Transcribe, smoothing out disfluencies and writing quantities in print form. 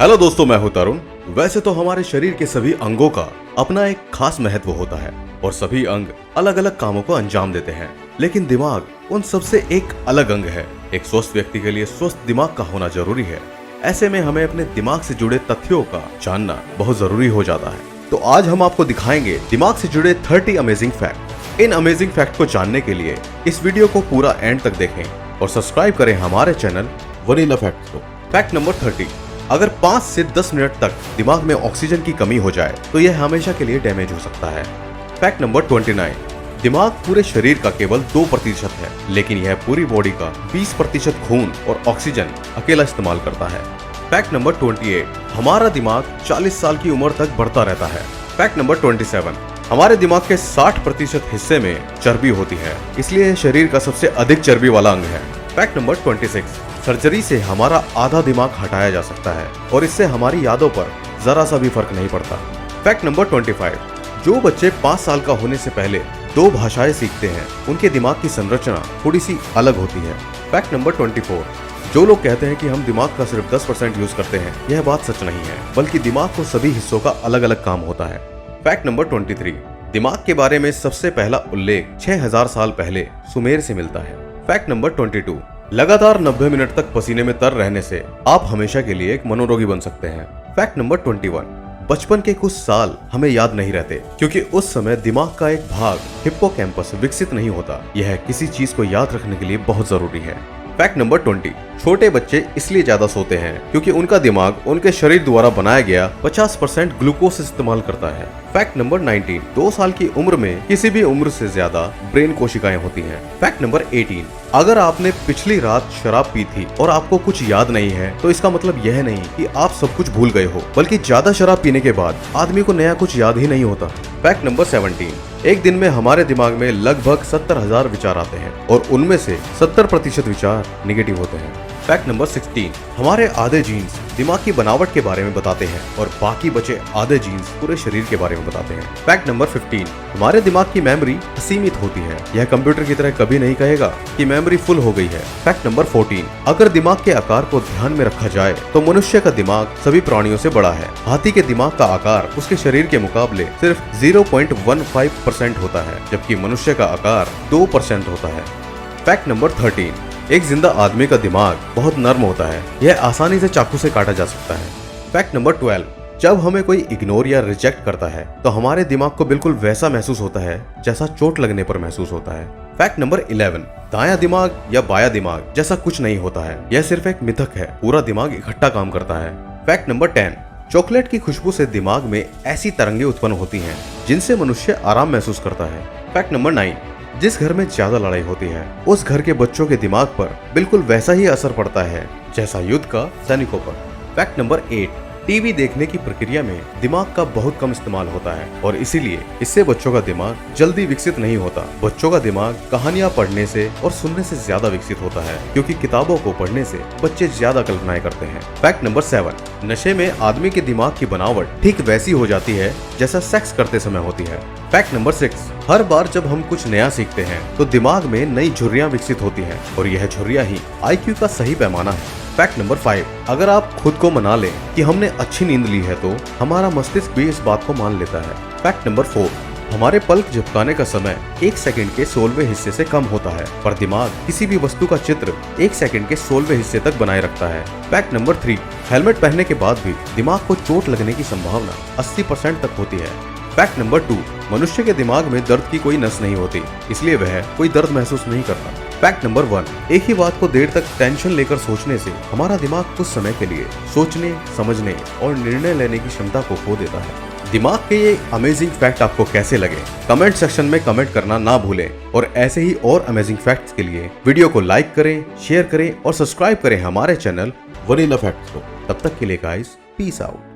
Hello दोस्तों, मैं हूं तरुण। वैसे तो हमारे शरीर के सभी अंगों का अपना एक खास महत्व होता है और सभी अंग अलग अलग कामों को अंजाम देते हैं, लेकिन दिमाग उन सबसे एक अलग अंग है। एक स्वस्थ व्यक्ति के लिए स्वस्थ दिमाग का होना जरूरी है। ऐसे में हमें अपने दिमाग से जुड़े तथ्यों का जानना बहुत जरूरी हो जाता है। तो आज हम आपको दिखाएंगे दिमाग से जुड़े 30 अमेजिंग फैक्ट। इन अमेजिंग फैक्ट को जानने के लिए इस वीडियो को पूरा एंड तक देखें और सब्सक्राइब करें हमारे चैनल वनीला फैक्ट्स को। फैक्ट नंबर 30, अगर 5 से 10 मिनट तक दिमाग में ऑक्सीजन की कमी हो जाए तो यह हमेशा के लिए डैमेज हो सकता है। फैक्ट नंबर 29, दिमाग पूरे शरीर का केवल 2% है, लेकिन यह पूरी बॉडी का 20% खून और ऑक्सीजन अकेला इस्तेमाल करता है। फैक्ट नंबर 28, हमारा दिमाग 40 साल की उम्र तक बढ़ता रहता है। फैक्ट नंबर 27, हमारे दिमाग के 60% हिस्से में चर्बी होती है, इसलिए यह शरीर का सबसे अधिक चर्बी वाला अंग है। फैक्ट नंबर 26, सर्जरी से हमारा आधा दिमाग हटाया जा सकता है और इससे हमारी यादों पर जरा सा भी फर्क नहीं पड़ता। फैक्ट नंबर 25, जो बच्चे 5 साल का होने से पहले 2 भाषाएं सीखते हैं, उनके दिमाग की संरचना थोड़ी सी अलग होती है। फैक्ट नंबर 24, जो लोग कहते हैं कि हम दिमाग का सिर्फ 10% यूज करते हैं, यह बात सच नहीं है, बल्कि दिमाग को सभी हिस्सों का अलग अलग काम होता है। फैक्ट नंबर 23, दिमाग के बारे में सबसे पहला उल्लेख 6000 साल पहले सुमेर से मिलता है। फैक्ट नंबर 22, लगातार 90 मिनट तक पसीने में तर रहने से आप हमेशा के लिए एक मनोरोगी बन सकते हैं। फैक्ट नंबर 21, बचपन के कुछ साल हमें याद नहीं रहते क्योंकि उस समय दिमाग का एक भाग हिप्पोकैम्पस विकसित नहीं होता। यह किसी चीज को याद रखने के लिए बहुत जरूरी है। फैक्ट नंबर 20, छोटे बच्चे इसलिए ज्यादा सोते हैं क्योंकि उनका दिमाग उनके शरीर द्वारा बनाया गया 50% ग्लूकोज इस्तेमाल करता है। फैक्ट नंबर 19, 2 साल की उम्र में किसी भी उम्र से ज्यादा ब्रेन कोशिकाएं होती हैं। फैक्ट नंबर 18, अगर आपने पिछली रात शराब पी थी और आपको कुछ याद नहीं है तो इसका मतलब यह नहीं कि आप सब कुछ भूल गए हो, बल्कि ज्यादा शराब पीने के बाद आदमी को नया कुछ याद ही नहीं होता। फैक्ट नंबर 17, एक दिन में हमारे दिमाग में लगभग 70,000 विचार आते हैं और उनमें से 70% विचार नेगेटिव होते हैं। फैक्ट नंबर 16, हमारे आधे जीन्स दिमाग की बनावट के बारे में बताते हैं और बाकी बचे आधे जीन्स पूरे शरीर के बारे में बताते हैं। फैक्ट नंबर 15, हमारे दिमाग की मेमोरी असीमित होती है। यह कंप्यूटर की तरह कभी नहीं कहेगा कि मेमोरी फुल हो गई है। फैक्ट नंबर 14, अगर दिमाग के आकार को ध्यान में रखा जाए तो मनुष्य का दिमाग सभी प्राणियों से बड़ा है। हाथी के दिमाग का आकार उसके शरीर के मुकाबले सिर्फ 0.15% होता है, जबकि मनुष्य का आकार 2% होता है। फैक्ट नंबर 13, एक जिंदा आदमी का दिमाग बहुत नर्म होता है, यह आसानी से चाकू से काटा जा सकता है। फैक्ट नंबर 12, जब हमें कोई इग्नोर या रिजेक्ट करता है तो हमारे दिमाग को बिल्कुल वैसा महसूस होता है जैसा चोट लगने पर महसूस होता है। फैक्ट नंबर 11, दायां दिमाग या बायां दिमाग जैसा कुछ नहीं होता है, यह सिर्फ एक मिथक है, पूरा दिमाग इकट्ठा काम करता है। फैक्ट नंबर 10, चॉकलेट की खुशबू से दिमाग में ऐसी तरंगें उत्पन्न होती हैं जिनसे मनुष्य आराम महसूस करता है। फैक्ट नंबर 9, जिस घर में ज्यादा लड़ाई होती है उस घर के बच्चों के दिमाग पर बिल्कुल वैसा ही असर पड़ता है जैसा युद्ध का सैनिकों पर। फैक्ट नंबर 8, टीवी देखने की प्रक्रिया में दिमाग का बहुत कम इस्तेमाल होता है और इसीलिए इससे बच्चों का दिमाग जल्दी विकसित नहीं होता। बच्चों का दिमाग कहानियां पढ़ने से और सुनने से ज्यादा विकसित होता है क्योंकि किताबों को पढ़ने से बच्चे ज्यादा कल्पनाएं करते हैं। फैक्ट नंबर 7, नशे में आदमी के दिमाग की बनावट ठीक वैसी हो जाती है जैसा सेक्स करते समय होती है। फैक्ट नंबर 6, हर बार जब हम कुछ नया सीखते हैं तो दिमाग में नई झुर्रियां विकसित होती हैं और यह झुर्रियां ही IQ का सही पैमाना है। फैक्ट नंबर 5, अगर आप खुद को मना लें कि हमने अच्छी नींद ली है तो हमारा मस्तिष्क भी इस बात को मान लेता है। फैक्ट नंबर 4, हमारे पलक झपकाने का समय 1 सेकंड के 16वें हिस्से से कम होता है, पर दिमाग किसी भी वस्तु का चित्र 1 सेकंड के 16वें हिस्से तक बनाए रखता है। फैक्ट नंबर 3, हेलमेट पहनने के बाद भी दिमाग को चोट लगने की संभावना 80% तक होती है। फैक्ट नंबर 2, मनुष्य के दिमाग में दर्द की कोई नस नहीं होती, इसलिए वह कोई दर्द महसूस नहीं करता। फैक्ट नंबर 1, एक ही बात को देर तक टेंशन लेकर सोचने से हमारा दिमाग कुछ समय के लिए सोचने, समझने और निर्णय लेने की क्षमता को खो देता है। दिमाग के ये अमेजिंग फैक्ट आपको कैसे लगे, कमेंट सेक्शन में कमेंट करना ना भूलें और ऐसे ही और अमेजिंग फैक्ट्स के लिए वीडियो को लाइक करें, शेयर करें और सब्सक्राइब करें हमारे चैनल वनीला फैक्ट्स को। तब तक के लिए गाइस, पीस आउट।